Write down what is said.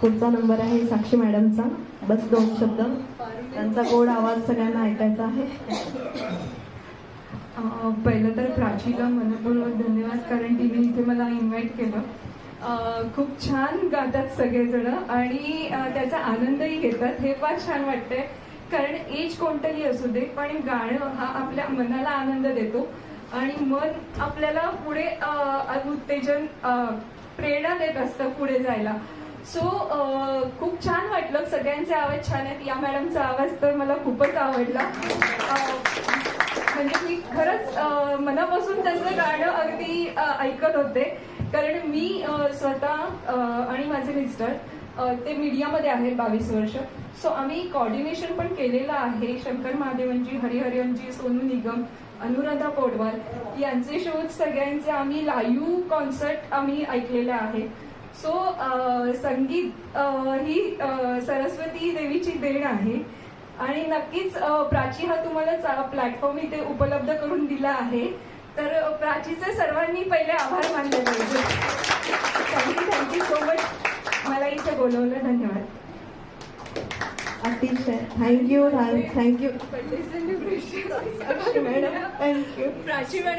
पुढचा नंबर आहे साक्षी मॅडमचा. बस 2 शब्द, त्यांचा गोड आवाज सगळ्यांना ऐकायचा आहे. पहिलं तर प्राचीला मनपूर्वक धन्यवाद, कारण तिने इथे मला इन्व्हाइट केलं. खूप छान गातात सगळेजण आणि त्याचा आनंदही घेतात, हे फार छान वाटतंय. कारण एज कोणतंही असू दे, पण गाणं हा आपल्या मनाला आनंद देतो आणि मन आपल्याला पुढे उत्तेजन, प्रेरणा देत असतं पुढे जायला. सो खूप छान वाटलं. सगळ्यांचे आवाज छान आहेत. या मॅडमचा आवाज तर मला खूपच आवडला. म्हणजे मी खरंच मनापासून त्यांचं गाणं अगदी ऐकत होते. कारण मी स्वतः आणि माझे मिस्टर ते मीडियामध्ये आहेत 22 वर्ष. सो आम्ही कोऑर्डिनेशन पण केलेलं आहे. शंकर महादेवनजी, हरिहरियनजी, सोनू निगम, अनुराधा पौडवाल यांचे शोज सगळ्यांचे आम्ही लाईव्ह कॉन्सर्ट आम्ही ऐकलेले आहे. सो संगीत ही सरस्वती देवीची देण आहे आणि नक्कीच प्राची हा तुम्हाला प्लॅटफॉर्म इथे उपलब्ध करून दिला आहे. तर प्राचीचे सर्वांनी पहिले आभार मानले पाहिजे. थँक्यू सो मच, मला इथे बोलवलं. धन्यवाद. अतिशय thank you. Madam, thank you. Prachi madam